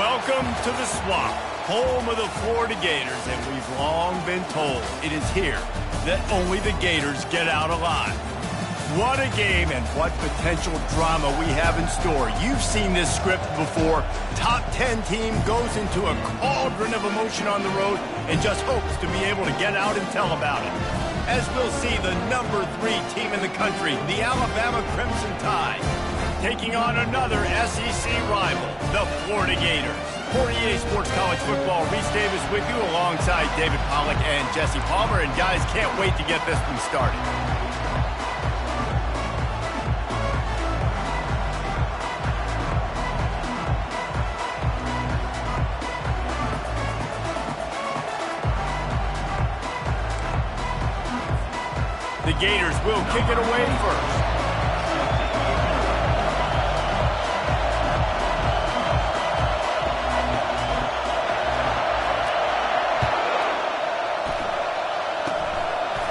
Welcome to the Swamp, home of the Florida Gators, and we've long been told it is here that only the Gators get out alive. What a game and what potential drama we have in store. You've seen this script before. Top 10 team goes into a cauldron of emotion on the road and just hopes to be able to get out and tell about it. As we'll see the number 3 team in the country, the Alabama Crimson Tide, taking on another SEC rival, the Florida Gators. For EA Sports College Football, Reese Davis with you alongside David Pollack and Jesse Palmer. And guys, can't wait to get this one started. The Gators will kick it away first.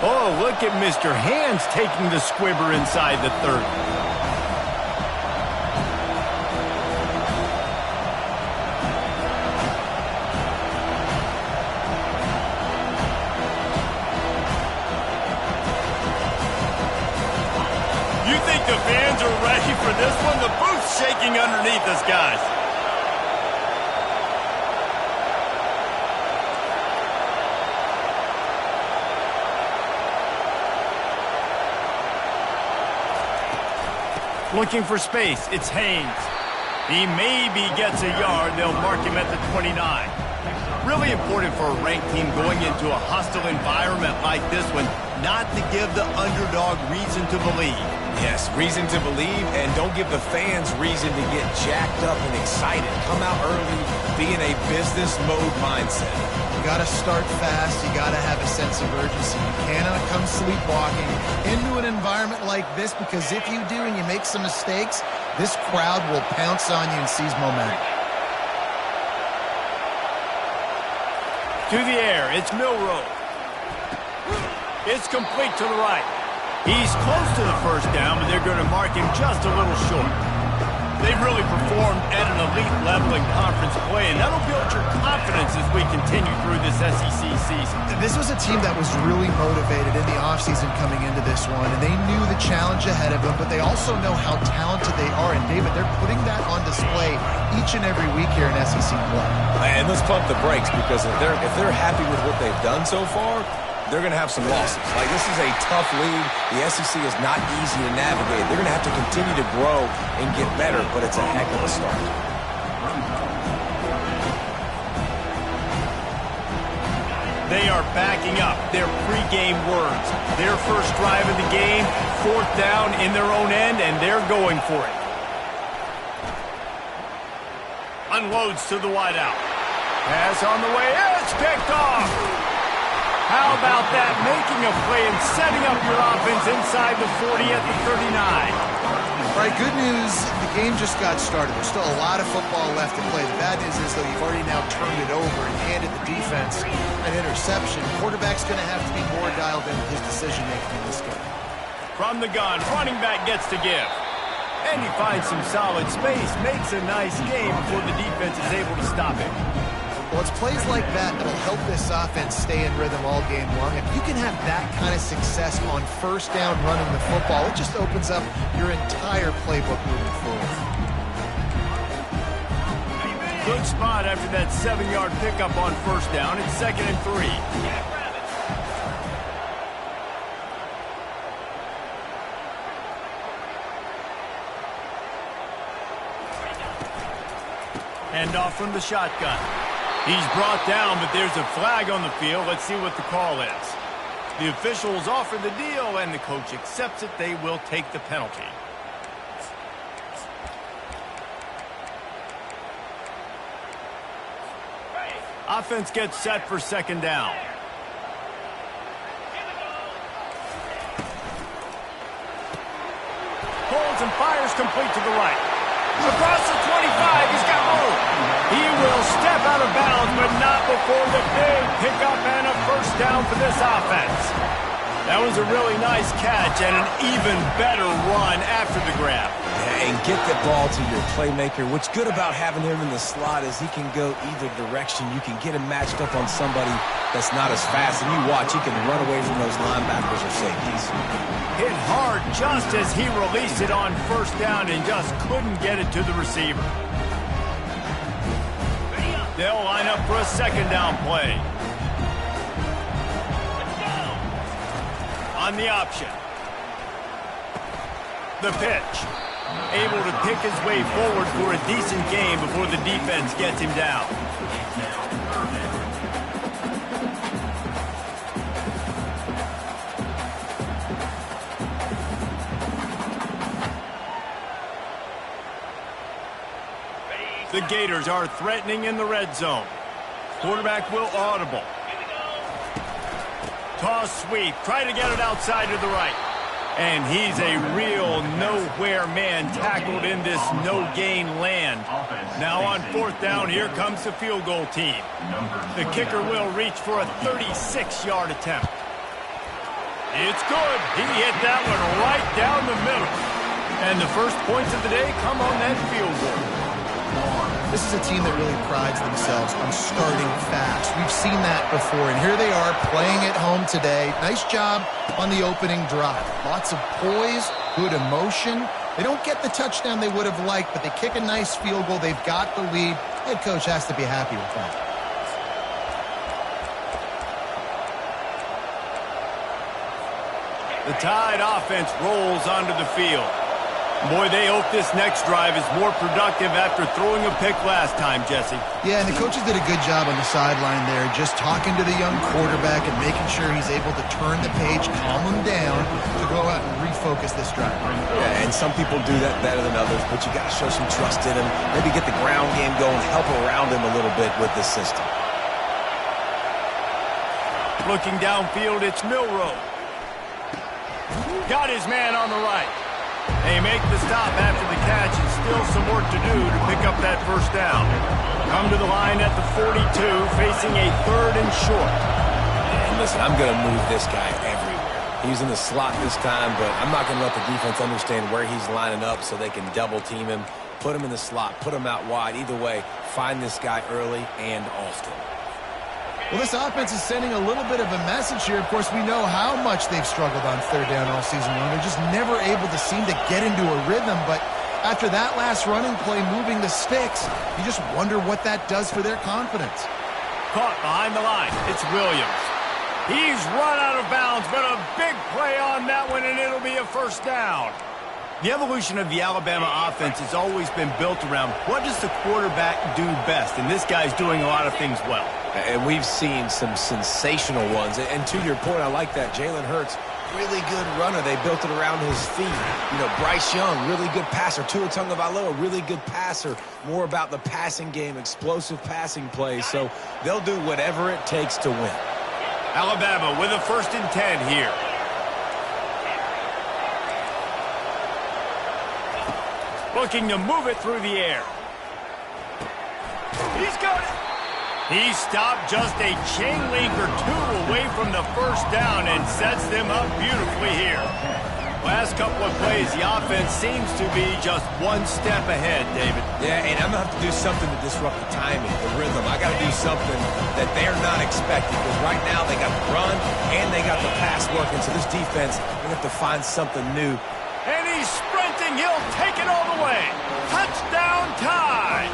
Oh, look at Mr. Hands taking the squibber inside the 30. You think the fans are ready for this one? The booth's shaking underneath us, guys. Looking for space, it's Haynes. He maybe gets a yard. They'll mark him at the 29. Really important for a ranked team going into a hostile environment like this one, not to give the underdog reason to believe. Yes, reason to believe, and don't give the fans reason to get jacked up and excited. Come out early, be in a business mode mindset. You got to start fast. You got to have a sense of urgency. You cannot come sleepwalking into an environment like this, because if you do and you make some mistakes, this crowd will pounce on you and seize momentum. To the air, it's Milroe. It's complete to the right. He's close to the first down, but they're going to mark him just a little short. They've really performed at an elite level in conference play, and that'll build your confidence as we continue through this SEC season. This was a team that was really motivated in the offseason coming into this one, and they knew the challenge ahead of them, but they also know how talented they are. And, David, they're putting that on display each and every week here in SEC play. And let's pump the brakes, because if they're happy with what they've done so far, they're going to have some losses. Like, this is a tough league. The SEC is not easy to navigate. They're going to have to continue to grow and get better, but it's a heck of a start. They are backing up their pregame words. Their first drive of the game, 4th down in their own end, and they're going for it. Unloads to the wideout. Pass on the way. It's picked off. How about that? Making a play and setting up your offense inside the 40 at the 39. All right, good news. The game just got started. There's still a lot of football left to play. The bad news is, though, you've already now turned it over and handed the defense an interception. Quarterback's going to have to be more dialed in with his decision-making in this game. From the gun, running back gets to give. And he finds some solid space, makes a nice game before the defense is able to stop him. Well, it's plays like that that'll help this offense stay in rhythm all game long. If you can have that kind of success on first down running the football, it just opens up your entire playbook moving forward. Good spot after that 7-yard pickup on first down. It's 2nd and 3. Hand off from the shotgun. He's brought down, but there's a flag on the field. Let's see what the call is. The officials offer the deal, and the coach accepts it. They will take the penalty. Offense gets set for 2nd down. Pulls and fires complete to the right. Across the 25, he's got room. He will step out of bounds, but not before the big pickup and a first down for this offense. That was a really nice catch and an even better run after the grab. Yeah, and get the ball to your playmaker. What's good about having him in the slot is he can go either direction. You can get him matched up on somebody that's not as fast. And you watch, he can run away from those linebackers or safeties. Hit hard just as he released it on first down and just couldn't get it to the receiver. They'll line up for a second down play. On the option. The pitch. Able to pick his way forward for a decent gain before the defense gets him down. The Gators are threatening in the red zone. Quarterback will audible. Toss sweep. Try to get it outside to the right. And he's a real nowhere man tackled in this no-gain land. Now on fourth down, here comes the field goal team. The kicker will reach for a 36-yard attempt. It's good. He hit that one right down the middle. And the first points of the day come on that field goal. This is a team that really prides themselves on starting fast. We've seen that before, and here they are playing at home today. Nice job on the opening drive. Lots of poise, good emotion. They don't get the touchdown they would have liked, but they kick a nice field goal. They've got the lead. Head coach has to be happy with that. The Tide offense rolls onto the field. Boy, they hope this next drive is more productive after throwing a pick last time, Jesse. Yeah, and the coaches did a good job on the sideline there, just talking to the young quarterback and making sure he's able to turn the page, calm him down, to go out and refocus this drive. Yeah, and some people do that better than others, but you got to show some trust in him. Maybe get the ground game going, help around him a little bit with this system. Looking downfield, it's Milroe. Got his man on the right. They make the stop after the catch and still some work to do to pick up that first down. Come to the line at the 42, facing a third and short. And listen, I'm going to move this guy everywhere. He's in the slot this time, but I'm not going to let the defense understand where he's lining up so they can double team him, put him in the slot, put him out wide. Either way, find this guy early and often. Well, this offense is sending a little bit of a message here. Of course, we know how much they've struggled on third down all season long. They're just never able to seem to get into a rhythm. But after that last running play, moving the sticks, you just wonder what that does for their confidence. Caught behind the line. It's Williams. He's run out of bounds, but a big play on that one, and it'll be a first down. The evolution of the Alabama offense has always been built around what does the quarterback do best, and this guy's doing a lot of things well. And we've seen some sensational ones. And to your point, I like that. Jalen Hurts, really good runner. They built it around his feet. You know, Bryce Young, really good passer. Tua Tagovailoa, really good passer. More about the passing game, explosive passing plays. So they'll do whatever it takes to win. Alabama with a 1st and 10 here. Looking to move it through the air. He's got it. He stopped just a chain link or two away from the first down and sets them up beautifully here. Last couple of plays, the offense seems to be just one step ahead, David. Yeah, and I'm going to have to do something to disrupt the timing, the rhythm. I got to do something that they're not expecting, because right now they got the run and they got the pass working. So this defense, they're going to have to find something new. And he's sprinting. He'll take it all the way. Touchdown Tide.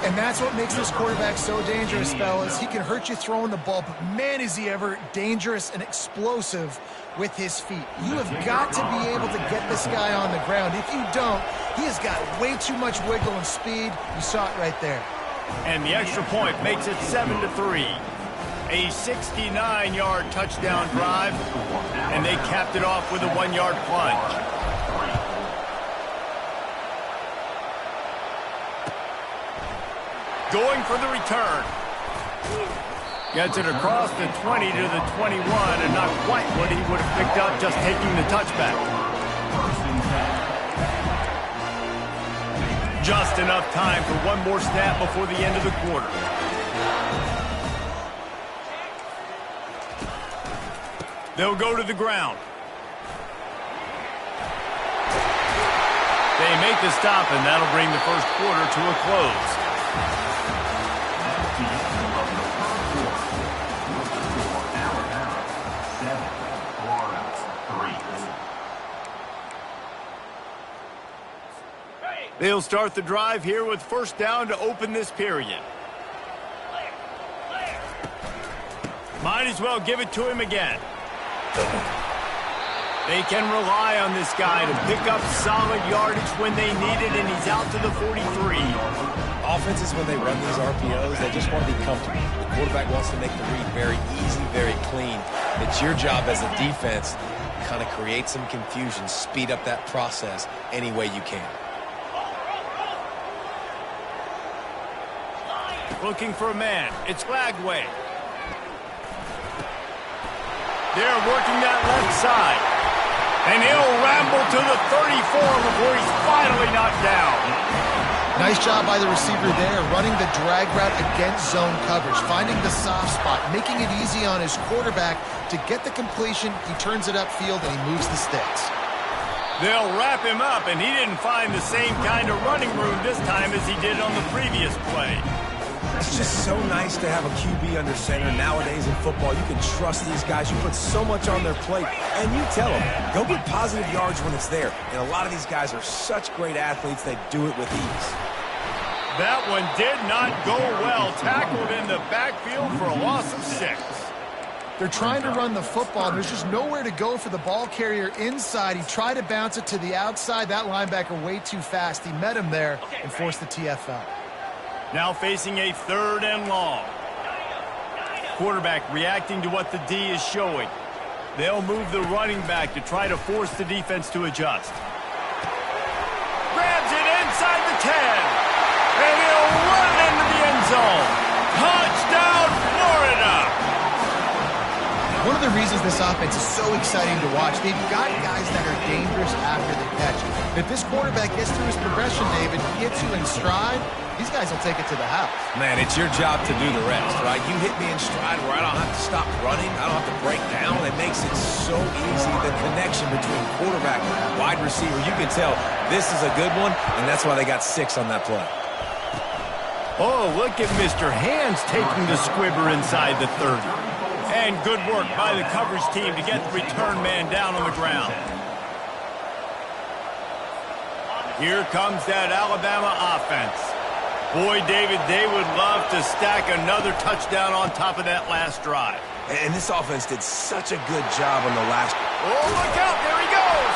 And that's what makes this quarterback so dangerous, fellas. He can hurt you throwing the ball, but man, is he ever dangerous and explosive with his feet. You have got to be able to get this guy on the ground. If you don't, he has got way too much wiggle and speed. You saw it right there. And the extra point makes it 7-3. A 69-yard touchdown drive, and they capped it off with a 1-yard plunge. Going for the return. Gets it across the 20 to the 21, and not quite what he would have picked up just taking the touchback. Just enough time for one more snap before the end of the quarter. They'll go to the ground. They make the stop, and that'll bring the first quarter to a close. They'll start the drive here with first down to open this period. Might as well give it to him again. They can rely on this guy to pick up solid yardage when they need it, and he's out to the 43. Offenses, when they run these RPOs, they just want to be comfortable. The quarterback wants to make the read very easy, very clean. It's your job as a defense to kind of create some confusion, speed up that process any way you can. Looking for a man. It's Lagway. They're working that left side. And he'll ramble to the 34 before he's finally knocked down. Nice job by the receiver there, running the drag route against zone coverage, finding the soft spot, making it easy on his quarterback to get the completion. He turns it upfield, and he moves the sticks. They'll wrap him up, and he didn't find the same kind of running room this time as he did on the previous play. It's just so nice to have a QB under center. Nowadays in football, you can trust these guys. You put so much on their plate, and you tell them, go get positive yards when it's there. And a lot of these guys are such great athletes, they do it with ease. That one did not go well. Tackled in the backfield for a loss of 6. They're trying to run the football. There's just nowhere to go for the ball carrier inside. He tried to bounce it to the outside. That linebacker way too fast. He met him there and forced the TFL. Now facing a 3rd and long. Quarterback reacting to what the D is showing. They'll move the running back to try to force the defense to adjust. Grabs it inside the 10. And he'll run into the end zone. Touchdown, Florida! One of the reasons this offense is so exciting to watch, they've got guys that are dangerous after the catch. If this quarterback gets through his progression, David, gets you in stride, these guys will take it to the house. Man, it's your job to do the rest, right? You hit me in stride where I don't have to stop running. I don't have to break down. It makes it so easy. The connection between quarterback and wide receiver, you can tell this is a good one, and that's why they got 6 on that play. Oh, look at Mr. Hands taking the squibber inside the 30. And good work by the coverage team to get the return man down on the ground. Here comes that Alabama offense. Boy, David, they would love to stack another touchdown on top of that last drive. And this offense did such a good job on the last. Oh, look out, there he goes.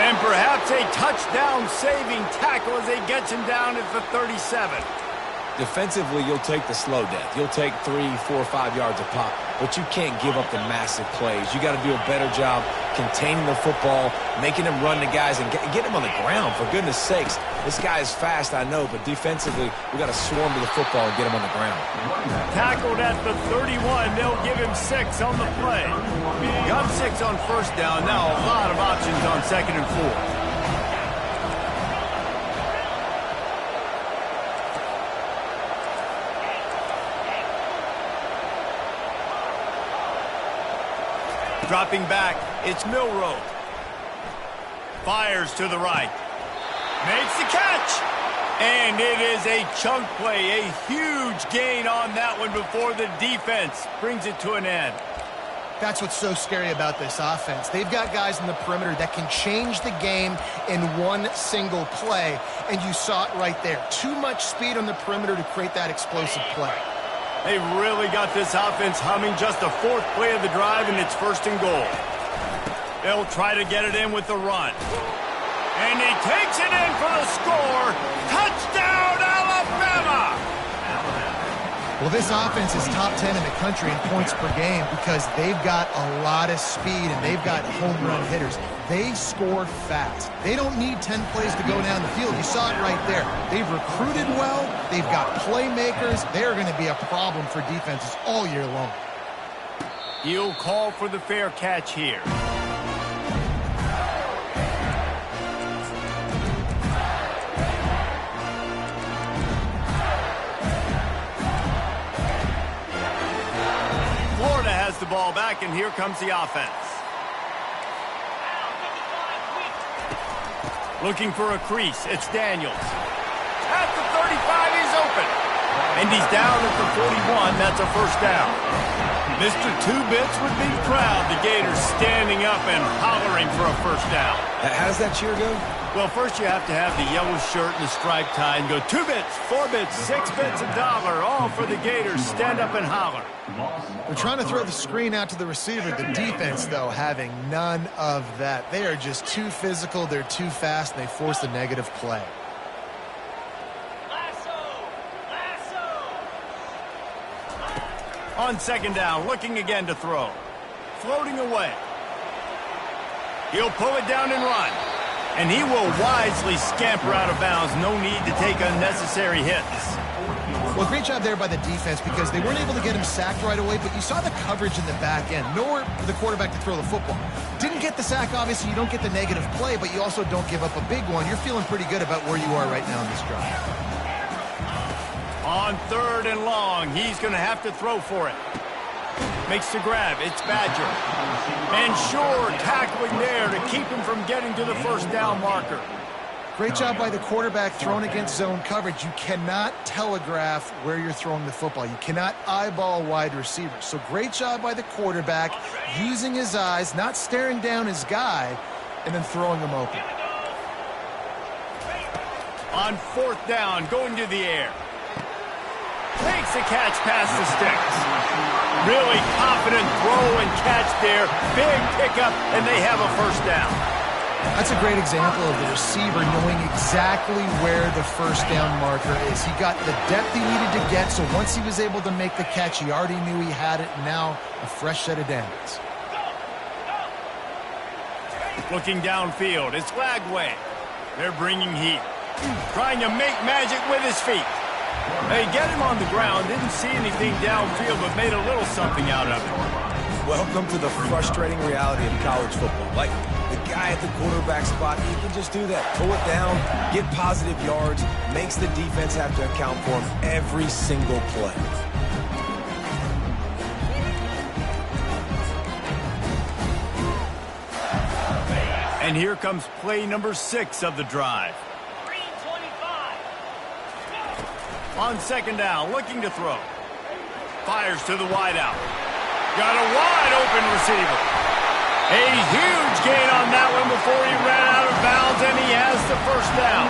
And perhaps a touchdown-saving tackle as he gets him down at the 37. Defensively, you'll take the slow death. You'll take 3, 4, 5 yards a pop, but you can't give up the massive plays. You got to do a better job containing the football, making them run the guys, and get them on the ground, for goodness sakes. This guy is fast, I know, but defensively, we got to swarm to the football and get him on the ground. Tackled at the 31. They'll give him 6 on the play. Got 6 on first down. Now a lot of options on 2nd and 4. Dropping back, it's Milroe. Fires to the right. Makes the catch. And it is a chunk play, a huge gain on that one before the defense brings it to an end. That's what's so scary about this offense. They've got guys in the perimeter that can change the game in one single play, and you saw it right there. Too much speed on the perimeter to create that explosive play. They really got this offense humming. Just the 4th play of the drive, and it's 1st and goal. They'll try to get it in with the run. And he takes it in for the score. Touchdown, Alabama! Well, this offense is top 10 in the country in points per game because they've got a lot of speed and they've got home run hitters. They score fast. They don't need 10 plays to go down the field. You saw it right there. They've recruited well. They've got playmakers. They're going to be a problem for defenses all year long. He'll call for the fair catch here. Florida has the ball back, and here comes the offense. Looking for a crease. It's Daniels. At the 35, he's open. And he's down at the 41. That's a first down. Mr. Two Bits would be proud. The Gators standing up and hollering for a first down. How does that cheer go? Well, first you have to have the yellow shirt and the striped tie and go 2 bits, 4 bits, 6 bits, $1, all for the Gators. Stand up and holler. They're trying to throw the screen out to the receiver. The defense, though, having none of that. They are just too physical. They're too fast, and they force a negative play. On second down, looking again to throw. Floating away. He'll pull it down and run. And he will wisely scamper out of bounds. No need to take unnecessary hits. Well, great job there by the defense because they weren't able to get him sacked right away, but you saw the coverage in the back end. Nowhere for the quarterback to throw the football. Didn't get the sack, obviously. You don't get the negative play, but you also don't give up a big one. You're feeling pretty good about where you are right now in this drive. On third and long, he's going to have to throw for it. Makes the grab. It's Badger. And sure, tackling there to keep him from getting to the first down marker. Great job by the quarterback throwing against zone coverage. You cannot telegraph where you're throwing the football. You cannot eyeball wide receivers. So great job by the quarterback using his eyes, not staring down his guy, and then throwing him open. On fourth down, going to the air. Takes a catch past the sticks. Really confident throw and catch there. Big pickup, and they have a first down. That's a great example of the receiver knowing exactly where the first down marker is. He got the depth he needed to get, so once he was able to make the catch, he already knew he had it. Now a fresh set of downs. Looking downfield, it's Lagway. They're bringing heat. Trying to make magic with his feet. They get him on the ground, didn't see anything downfield, but made a little something out of it. Welcome to the frustrating reality of college football. Like, the guy at the quarterback spot, he can just do that. Pull it down, get positive yards, makes the defense have to account for him every single play. And here comes play number 6 of the drive. On second down, looking to throw. Fires to the wideout. Got a wide open receiver. A huge gain on that one before he ran out of bounds, and he has the first down.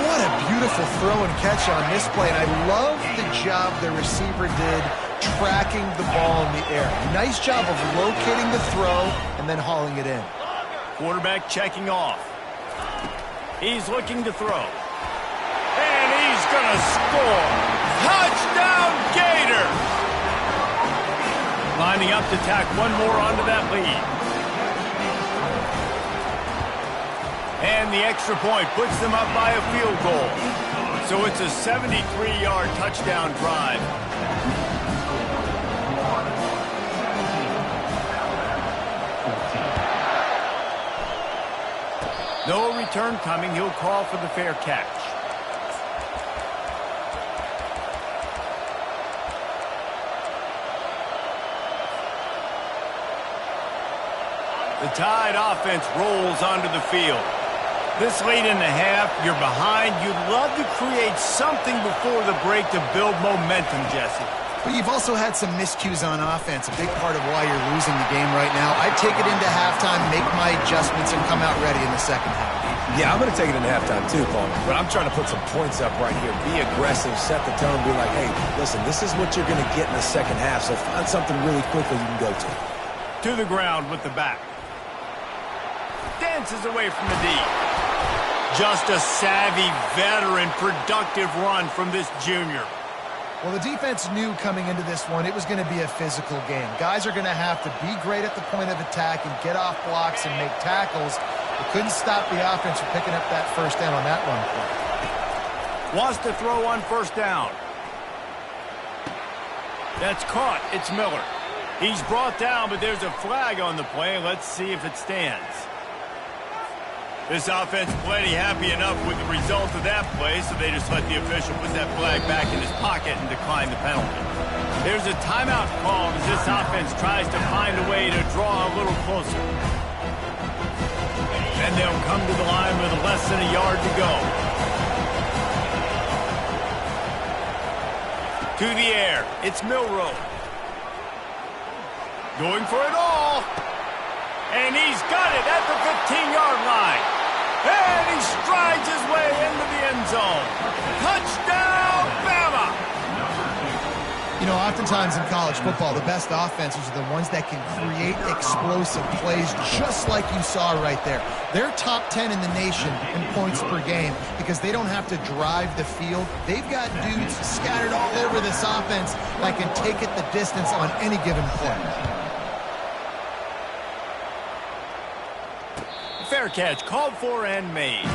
What a beautiful throw and catch on this play, and I love the job the receiver did tracking the ball in the air. Nice job of locating the throw and then hauling it in. Quarterback checking off. He's looking to throw. And he's going to score. Touchdown, Gator! Lining up to tack one more onto that lead. And the extra point puts them up by a field goal. So it's a 73-yard touchdown drive. No return coming. He'll call for the fair catch. The Tide offense rolls onto the field. This late in the half, you're behind. You'd love to create something before the break to build momentum, Jesse. But you've also had some miscues on offense, a big part of why you're losing the game right now. I'd take it into halftime, make my adjustments, and come out ready in the second half. Yeah, I'm going to take it into halftime too, Paul. But I'm trying to put some points up right here. Be aggressive, set the tone, be like, hey, listen, this is what you're going to get in the second half, so find something really quickly you can go to. To the ground with the back. Dances away from the D. Just a savvy, veteran, productive run from this junior. Well, the defense knew coming into this one it was going to be a physical game. Guys are going to have to be great at the point of attack and get off blocks and make tackles. They couldn't stop the offense from picking up that first down on that run play. Wants to throw on first down. That's caught. It's Miller. He's brought down, but there's a flag on the play. Let's see if it stands. This offense plenty happy enough with the result of that play, so they just let the official put that flag back in his pocket and decline the penalty. There's a timeout called as this offense tries to find a way to draw a little closer. And they'll come to the line with less than a yard to go. To the air, it's Milroe. Going for it all. And he's got it at the 15-yard line. And he strides his way into the end zone. Touchdown, Bama! You know, oftentimes in college football, the best offenses are the ones that can create explosive plays just like you saw right there. They're top 10 in the nation in points per game because they don't have to drive the field. They've got dudes scattered all over this offense that can take it the distance on any given play. Fair catch, called for and made.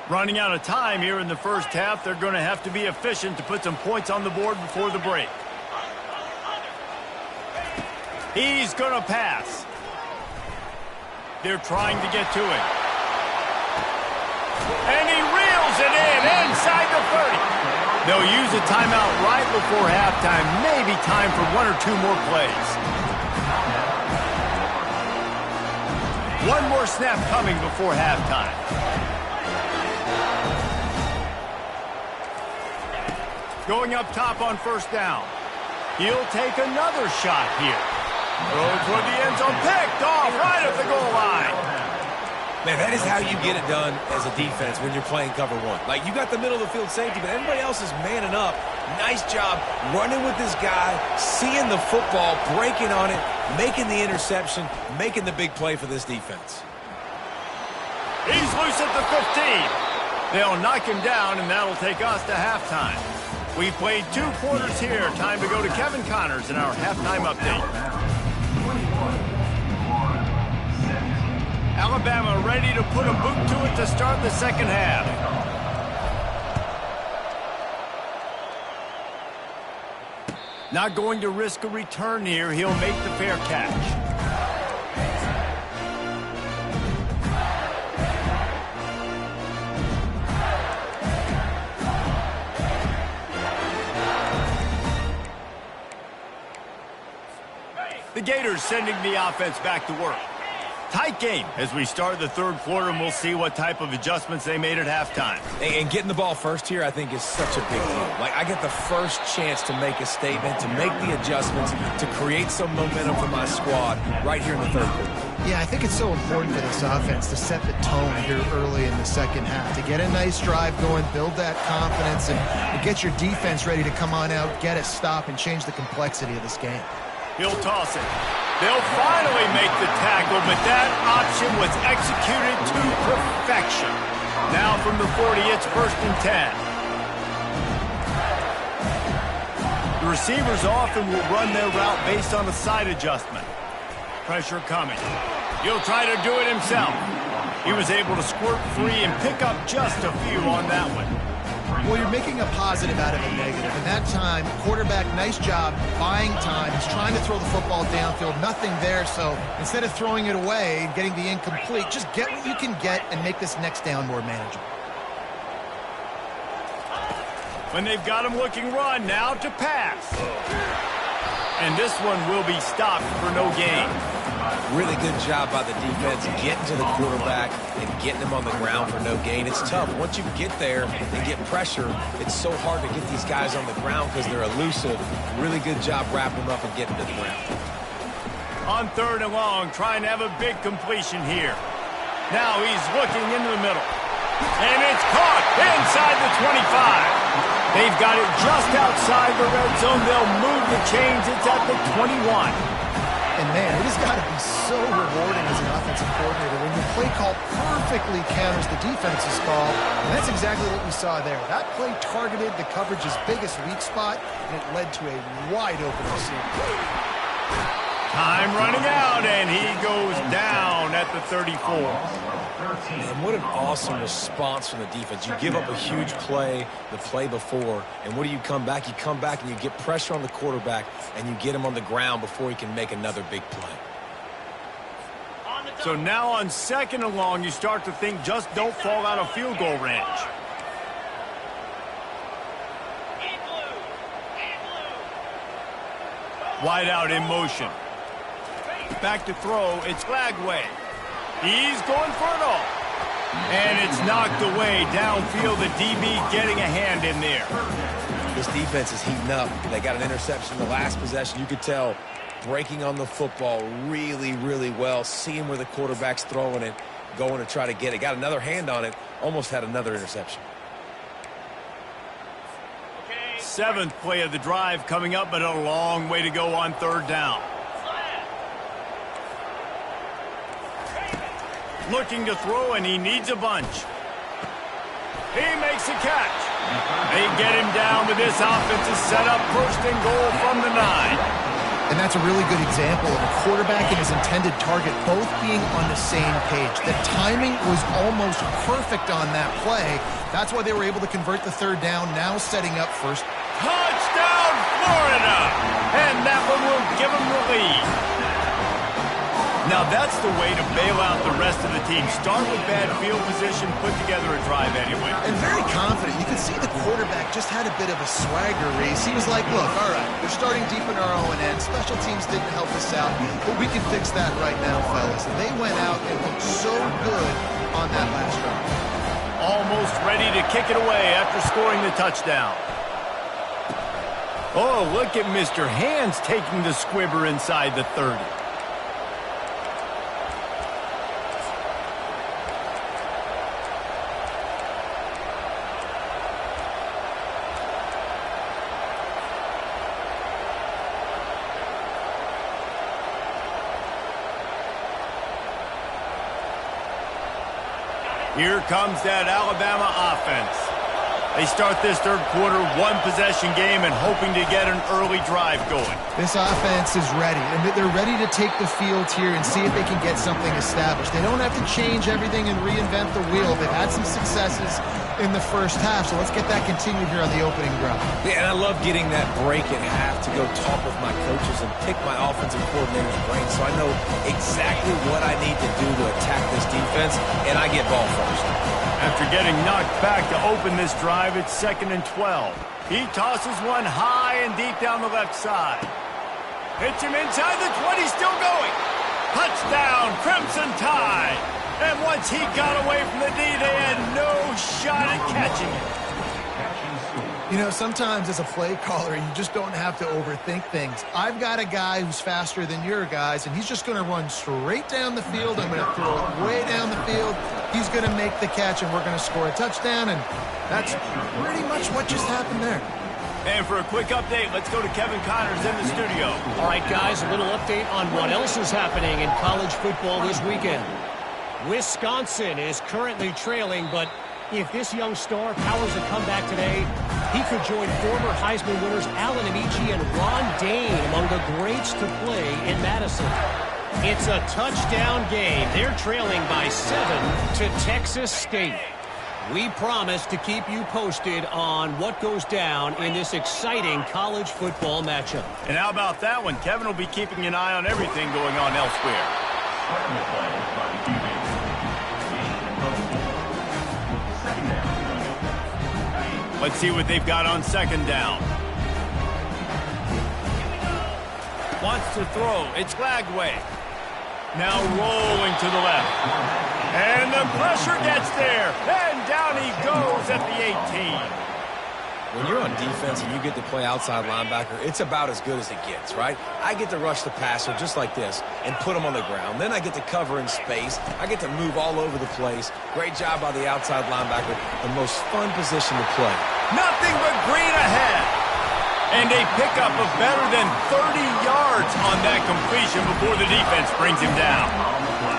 Running out of time here in the first half, they're going to have to be efficient to put some points on the board before the break. He's going to pass. They're trying to get to it. And he reels it in inside the 30. They'll use a timeout right before halftime. Maybe time for one or two more plays. One more snap coming before halftime. Going up top on first down. He'll take another shot here. Throw toward the end zone, picked off right at the goal line. Man, that is how you get it done as a defense when you're playing cover one. Like, you got the middle of the field safety, but everybody else is manning up. Nice job running with this guy, seeing the football, breaking on it, making the interception, making the big play for this defense. He's loose at the 15. They'll knock him down, and that'll take us to halftime. We've played 2 quarters here. Time to go to Kevin Connors in our halftime update. Alabama ready to put a boot to it to start the second half. Not going to risk a return here. He'll make the fair catch. The Gators sending the offense back to work. Tight game as we start the third quarter, and we'll see what type of adjustments they made at halftime. And getting the ball first here, I think, is such a big deal. Like, I get the first chance to make a statement, to make the adjustments, to create some momentum for my squad right here in the third quarter. Yeah, I think it's so important for this offense to set the tone here early in the second half, to get a nice drive going, build that confidence, and get your defense ready to come on out, get a stop, and change the complexity of this game. He'll toss it. They'll finally make the tackle, but that option was executed to perfection. Now from the 40, it's 1st and 10. The receivers often will run their route based on a side adjustment. Pressure coming. He'll try to do it himself. He was able to squirt free and pick up just a few on that one. Well, you're making a positive out of a negative. And that time, quarterback, nice job, buying time. He's trying to throw the football downfield. Nothing there, so instead of throwing it away and getting the incomplete, just get what you can get and make this next down more manageable. When they've got him looking run, now to pass. And this one will be stopped for no gain. Really good job by the defense getting to the quarterback and getting him on the ground for no gain. It's tough. Once you get there and get pressure, it's so hard to get these guys on the ground because they're elusive. Really good job wrapping them up and getting to the ground. On 3rd and long, trying to have a big completion here. Now he's looking into the middle. And it's caught inside the 25. They've got it just outside the red zone. They'll move the chains. It's at the 21. And, man, it has got to be so rewarding as an offensive coordinator when your play call perfectly counters the defense's call. And that's exactly what we saw there. That play targeted the coverage's biggest weak spot, and it led to a wide-open receiver. Time running out, and he goes down at the 34. And what an awesome response from the defense. You give up a huge play the play before, and what do you come back? You come back and you get pressure on the quarterback, and you get him on the ground before he can make another big play. So now on 2nd and long, you start to think just don't fall out of field goal range. Wide out in motion. Back to throw. It's Lagway. He's going for it all. And it's knocked away downfield. The DB getting a hand in there. This defense is heating up. They got an interception the last possession. You could tell breaking on the football really, really well, seeing where the quarterback's throwing it, going to try to get it. Got another hand on it, almost had another interception. 7th play of the drive coming up, but a long way to go on 3rd down. Looking to throw, and he needs a bunch. He makes a catch. They get him down with this offensive setup. 1st and goal from the 9. And that's a really good example of a quarterback and his intended target both being on the same page. The timing was almost perfect on that play. That's why they were able to convert the 3rd down, now setting up 1st. Touchdown, Florida! And that one will give them the lead. Now that's the way to bail out the rest of the team. Start with bad field position, put together a drive anyway. And very confident. You can see the quarterback just had a bit of a swagger race. He was like, look, all right, we're starting deep in our own end. Special teams didn't help us out, but we can fix that right now, fellas. And they went out and looked so good on that last drive. Almost ready to kick it away after scoring the touchdown. Oh, look at Mr. Hands taking the squibber inside the 30. Here comes that Alabama offense. They start this 3rd quarter, 1-possession game, and hoping to get an early drive going. This offense is ready, and they're ready to take the field here and see if they can get something established. They don't have to change everything and reinvent the wheel. They've had some successes in the 1st half, so let's get that continued here on the opening drive. Yeah, and I love getting that break at half to go talk with my coaches and pick my offensive coordinator's brain so I know exactly what I need to do to attack this defense, and I get ball first. After getting knocked back to open this drive, it's 2nd and 12. He tosses one high and deep down the left side. Hits him inside the 20, still going. Touchdown, Crimson Tide. And once he got away from the D, they had no shot at catching it. You know, sometimes as a play caller, you just don't have to overthink things. I've got a guy who's faster than your guys, and he's just going to run straight down the field. I'm going to throw it way down the field. He's going to make the catch, and we're going to score a touchdown, and that's pretty much what just happened there. And for a quick update, let's go to Kevin Connors in the studio. All right, guys, a little update on what else is happening in college football this weekend. Wisconsin is currently trailing, but if this young star powers a comeback today, he could join former Heisman winners Allen Amici and Ron Dane among the greats to play in Madison. It's a touchdown game. They're trailing by 7 to Texas State. We promise to keep you posted on what goes down in this exciting college football matchup. And how about that one? Kevin will be keeping an eye on everything going on elsewhere. Let's see what they've got on 2nd down. Wants to throw. It's Lagway. Now rolling to the left. And the pressure gets there. And down he goes at the 18. When you're on defense and you get to play outside linebacker, it's about as good as it gets, right? I get to rush the passer just like this and put him on the ground. Then I get to cover in space. I get to move all over the place. Great job by the outside linebacker. The most fun position to play. Nothing but green ahead. And a pickup of better than 30 yards on that completion before the defense brings him down.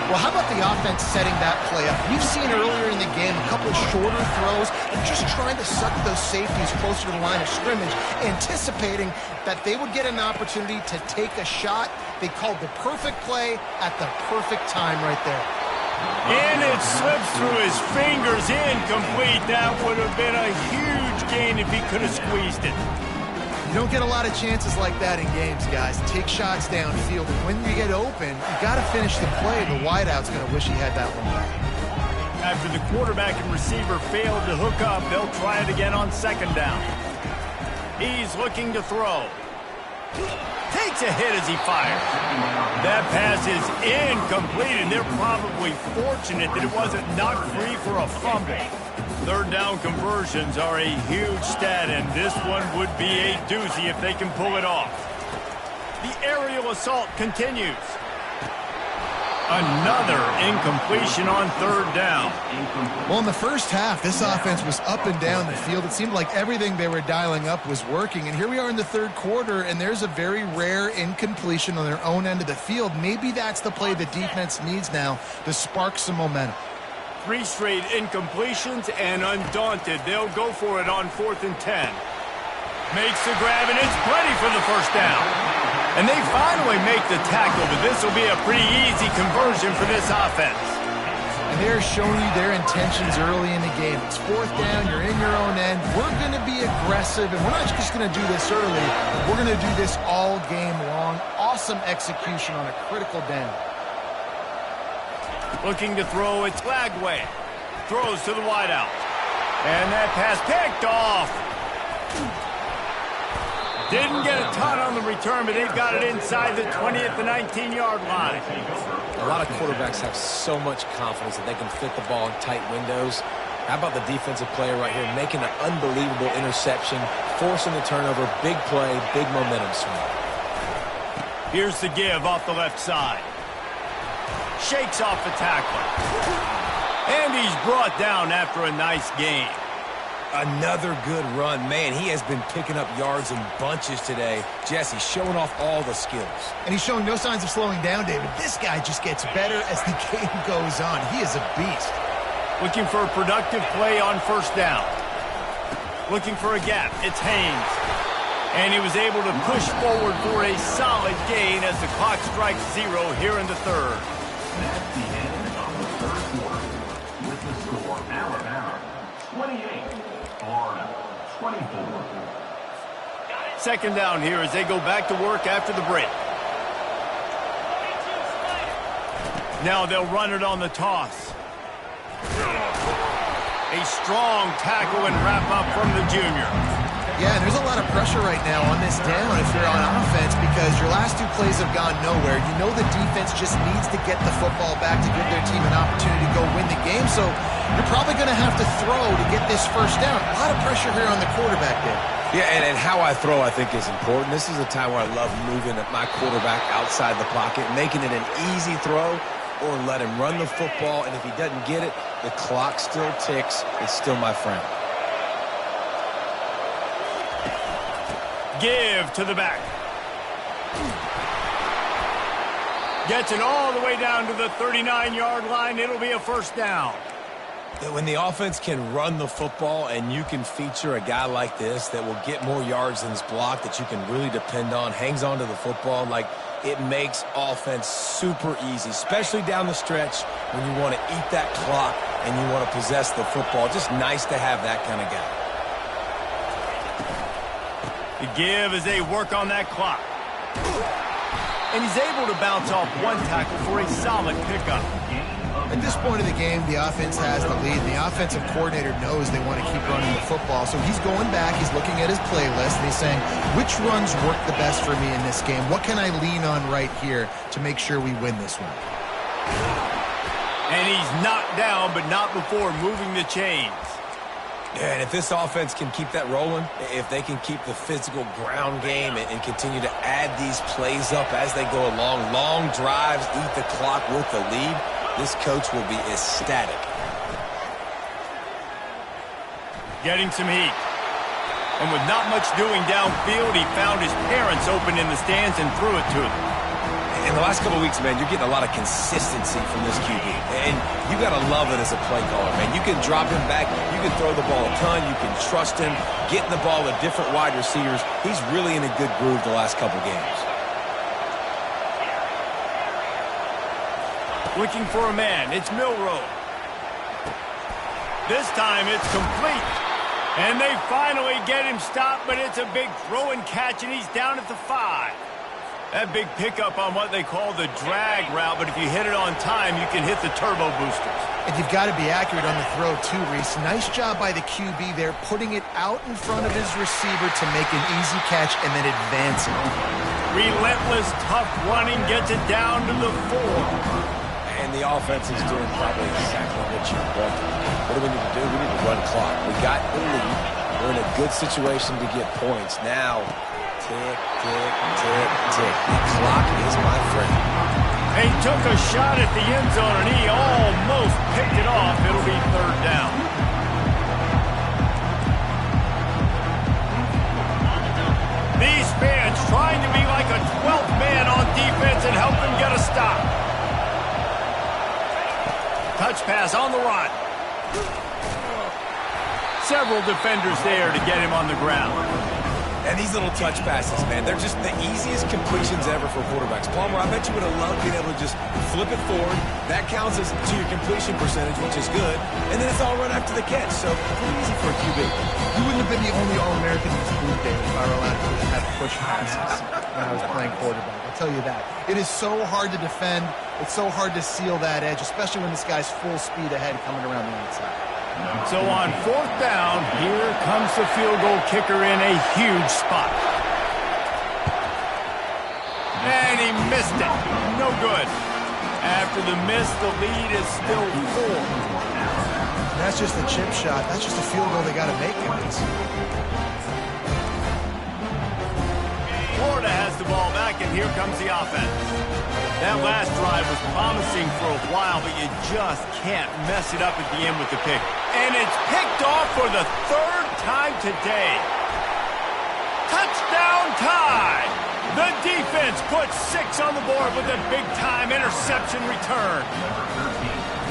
Well, how about the offense setting that play up? We've seen earlier in the game a couple of shorter throws and just trying to suck those safeties closer to the line of scrimmage, anticipating that they would get an opportunity to take a shot. They called the perfect play at the perfect time right there. And it slips through his fingers, incomplete. That would have been a huge gain if he could have squeezed it. You don't get a lot of chances like that in games, guys. Take shots downfield, and when you get open, you got to finish the play. The wideout's going to wish he had that one back. After the quarterback and receiver failed to hook up, they'll try it again on second down. He's looking to throw. Takes a hit as he fires. That pass is incomplete, and they're probably fortunate that it wasn't knocked free for a fumble. Third down conversions are a huge stat, and this one would be a doozy if they can pull it off. The aerial assault continues. Another incompletion on third down. Well, in the first half, this offense was up and down the field. It seemed like everything they were dialing up was working. And here we are in the third quarter, and there's a very rare incompletion on their own end of the field. Maybe that's the play the defense needs now to spark some momentum. 3 straight incompletions, and undaunted, they'll go for it on 4th and 10. Makes the grab, and it's plenty for the first down. And they finally make the tackle, but this will be a pretty easy conversion for this offense. And they're showing you their intentions early in the game. It's 4th down, you're in your own end. We're going to be aggressive, and we're not just going to do this early. We're going to do this all game long. Awesome execution on a critical down. Looking to throw, it's Lagway. Throws to the wideout. And that pass picked off. Didn't get a ton on the return, but they've got it inside the 20 at the 19-yard line. A lot of quarterbacks have so much confidence that they can fit the ball in tight windows. How about the defensive player right here making an unbelievable interception, forcing the turnover, big play, big momentum swing. Here's the give off the left side. Shakes off the tackle. And he's brought down after a nice gain. Another good run. Man, he has been picking up yards in bunches today. Jesse showing off all the skills. And he's showing no signs of slowing down, David. This guy just gets better as the game goes on. He is a beast. Looking for a productive play on first down. Looking for a gap. It's Haynes. And he was able to push forward for a solid gain as the clock strikes 0 here in the third. That's the end of the third quarter. With the score, Alabama 28, Florida 24. Second down here as they go back to work after the break. Now they'll run it on the toss. A strong tackle and wrap up from the junior. Yeah, and there's a lot of pressure right now on this down if you're on offense because your last 2 plays have gone nowhere. You know the defense just needs to get the football back to give their team an opportunity to go win the game, so you're probably going to have to throw to get this first down. A lot of pressure here on the quarterback there. Yeah, and how I throw, I think, is important. This is a time where I love moving my quarterback outside the pocket, making it an easy throw, or let him run the football, and if he doesn't get it, the clock still ticks. It's still my friend. Give to the back. Gets it all the way down to the 39-yard line. It'll be a first down. When the offense can run the football and you can feature a guy like this that will get more yards than his block that you can really depend on, hangs on to the football, like it makes offense super easy, especially down the stretch when you want to eat that clock and you want to possess the football. Just nice to have that kind of guy. The give as they work on that clock. And he's able to bounce off one tackle for a solid pickup. At this point of the game, the offense has the lead, and the offensive coordinator knows they want to keep running the football. So he's going back, he's looking at his playlist, and he's saying, which runs work the best for me in this game? What can I lean on right here to make sure we win this one? And he's knocked down, but not before moving the chains. Yeah, and if this offense can keep that rolling, if they can keep the physical ground game and continue to add these plays up as they go along, long drives, eat the clock with the lead, this coach will be ecstatic. Getting some heat. And with not much doing downfield, he found his parents open in the stands and threw it to them. In the last couple of weeks, man, you're getting a lot of consistency from this QB. And you got to love it as a play caller, man. You can drop him back. You can throw the ball a ton. You can trust him. Getting the ball to different wide receivers. He's really in a good groove the last couple games. Looking for a man. It's Milroe. This time it's complete. And they finally get him stopped, but it's a big throw and catch, and he's down at the 5. That big pickup on what they call the drag route, but if you hit it on time, you can hit the turbo boosters. And you've got to be accurate on the throw, too, Reese. Nice job by the QB there, putting it out in front of his receiver to make an easy catch and then advancing. Relentless, tough running gets it down to the 4. And the offense is doing probably exactly what you want. What do we need to do? We need to run clock. We got the lead. We're in a good situation to get points. Now, tick, tick, tick, tick. The clock is my friend. He took a shot at the end zone, and he almost picked it off. It'll be 3rd down. These fans trying to be like a 12th man on defense and help them get a stop. Touch pass on the run. Several defenders there to get him on the ground. And these little touch passes, man, they're just the easiest completions ever for quarterbacks. Palmer, I bet you would have loved being able to just flip it forward. That counts as to your completion percentage, which is good. And then it's all run after the catch, so pretty easy for a QB. You wouldn't have been the only All-American in this group, Dave, if I were allowed to have push passes when I was playing quarterback. I'll tell you that. It is so hard to defend. It's so hard to seal that edge, especially when this guy's full speed ahead coming around the outside. So on 4th down, here comes the field goal kicker in a huge spot. And he missed it. No good. After the miss, the lead is still 4. That's just a chip shot. That's just a field goal they got to make, guys. Florida has the ball back, and here comes the offense. That last drive was promising for a while, but you just can't mess it up at the end with the pick. And it's picked off for the 3rd time today. Touchdown tie! The defense puts 6 on the board with a big-time interception return.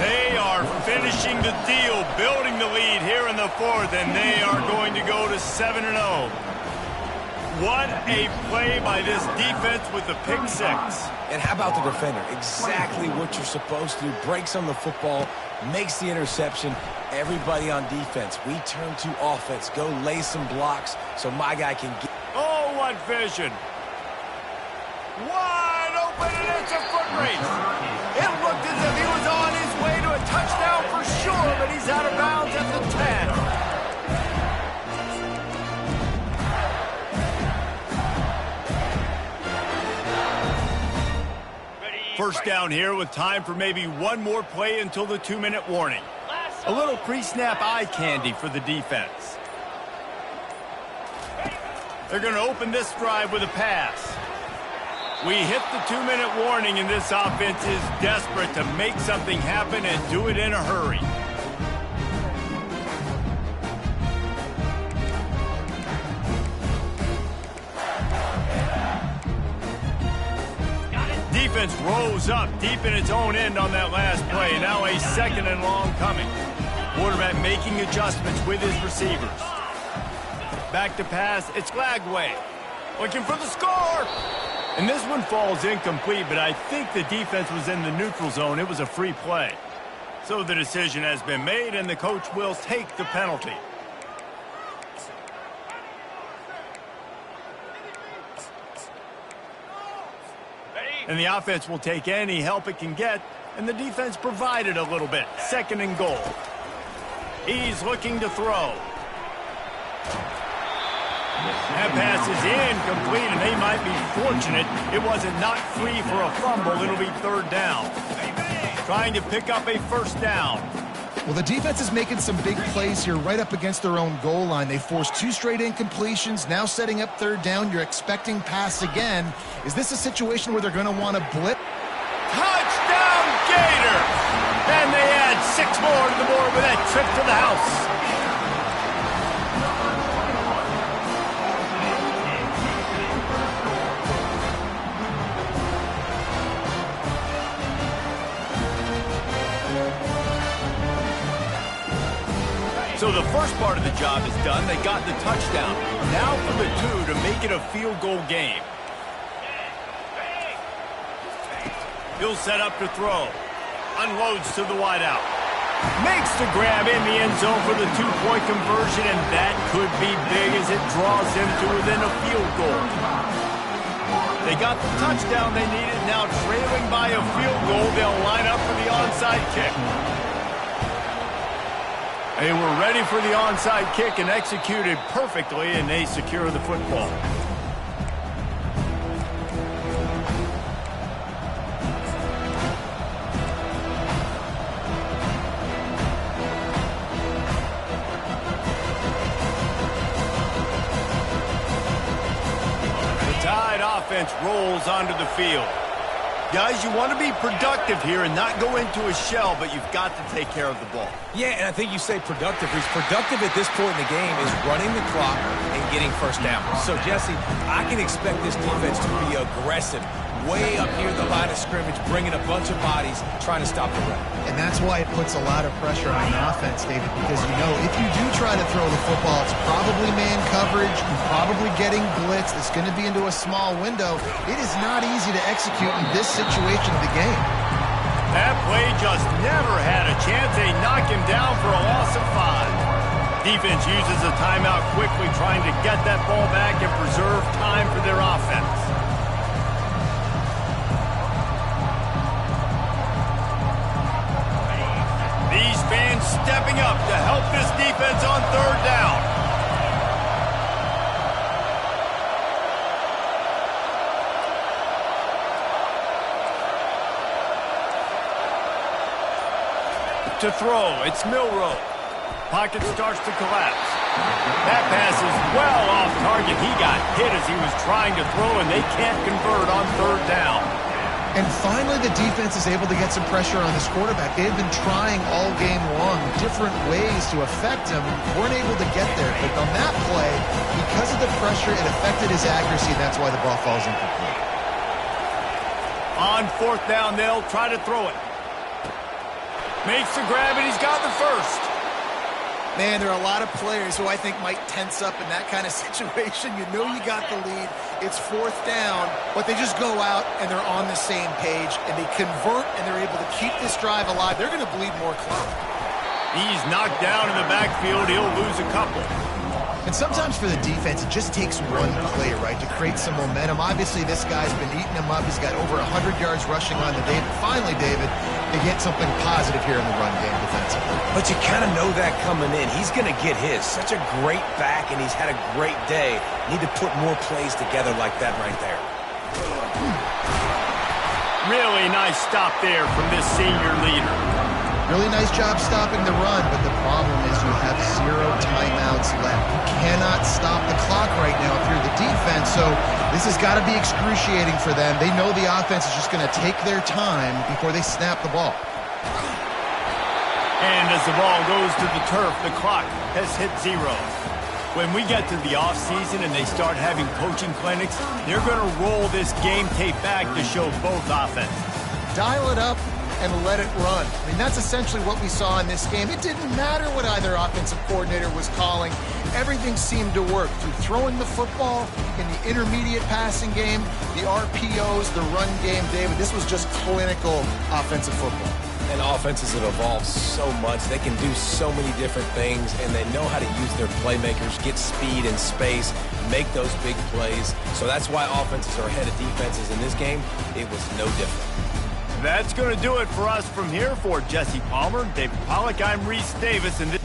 They are finishing the deal, building the lead here in the 4th, and they are going to go to 7-0. What a play by this defense with the pick 6. And how about the defender? Exactly what you're supposed to do. Breaks on the football, makes the interception. Everybody on defense, we turn to offense. Go lay some blocks so my guy can get... Oh, what vision. Wide open, and it's a foot race. It looked as if he was on his way to a touchdown for sure, but he's out of bounds at the 10. First down here with time for maybe one more play until the 2-minute warning. A little pre-snap eye candy for the defense. They're going to open this drive with a pass. We hit the 2-minute warning, and this offense is desperate to make something happen and do it in a hurry. Defense rose up deep in its own end on that last play. Now a 2nd and long coming. Quarterback making adjustments with his receivers. Back to pass. It's Lagway. Looking for the score. And this one falls incomplete, but I think the defense was in the neutral zone. It was a free play. So the decision has been made, and the coach will take the penalty. And the offense will take any help it can get, and the defense provided a little bit. 2nd and goal. He's looking to throw. That pass is incomplete, and they might be fortunate it wasn't knocked free for a fumble. It'll be 3rd down. Trying to pick up a 1st down. Well, the defense is making some big plays here right up against their own goal line. They forced 2 straight incompletions, now setting up 3rd down. You're expecting pass again. Is this a situation where they're going to want to blitz? Touchdown, Gators! And they add 6 more to the board with that trip to the house. So the first part of the job is done. They got the touchdown. Now for the 2 to make it a field goal game. He'll set up to throw. Unloads to the wideout. Makes the grab in the end zone for the two-point conversion, and that could be big as it draws him to within a field goal. They got the touchdown they needed. Now trailing by a field goal, they'll line up for the onside kick. They were ready for the onside kick and executed perfectly, and they secure the football. Offense rolls onto the field. Guys, you want to be productive here and not go into a shell, but you've got to take care of the ball. Yeah, and I think you say productive. He's productive at this point in the game is running the clock and getting first down. So, Jesse, I can expect this defense to be aggressive, way up near the line of scrimmage, bringing a bunch of bodies, trying to stop the run. And that's why it puts a lot of pressure on the offense, David, because you know if you do try to throw the football, it's probably man coverage, you're probably getting blitzed, it's going to be into a small window. It is not easy to execute in this situation of the game. That play just never had a chance. They knock him down for a loss of 5. Defense uses a timeout quickly, trying to get that ball back and preserve time for their offense. These fans stepping up to help this defense on third down. To throw, it's Milroe. Pocket starts to collapse. That pass is well off target. He got hit as he was trying to throw, and they can't convert on third down. And finally, the defense is able to get some pressure on this quarterback. They've been trying all game long different ways to affect him. Weren't able to get there. But on that play, because of the pressure, it affected his accuracy, and that's why the ball falls incomplete. On fourth down, they'll try to throw it. Makes the grab, and he's got the first. Man, there are a lot of players who I think might tense up in that kind of situation. You know you got the lead. It's fourth down, but they just go out and they're on the same page, and they convert, and they're able to keep this drive alive. They're going to bleed more clock. He's knocked down in the backfield. He'll lose a couple. And sometimes for the defense, it just takes one play, right, to create some momentum. Obviously, this guy's been eating him up. He's got over 100 yards rushing on the day. But finally, David, they get something positive here in the run game defensively. But you kind of know that coming in. He's going to get his. Such a great back, and he's had a great day. Need to put more plays together like that right there. Really nice stop there from this senior leader. Really nice job stopping the run, but the problem is you have 0 timeouts left. You cannot stop the clock right now if you're the defense, so this has got to be excruciating for them. They know the offense is just going to take their time before they snap the ball. And as the ball goes to the turf, the clock has hit 0. When we get to the offseason and they start having coaching clinics, they're going to roll this game tape back to show both offenses. Dial it up and let it run. I mean, that's essentially what we saw in this game. It didn't matter what either offensive coordinator was calling. Everything seemed to work through throwing the football, in the intermediate passing game, the RPOs, the run game. David, this was just clinical offensive football. And offenses have evolved so much. They can do so many different things, and they know how to use their playmakers, get speed and space, make those big plays. So that's why offenses are ahead of defenses in this game. It was no different. That's going to do it for us from here. For Jesse Palmer, David Pollack, I'm Reese Davis, and this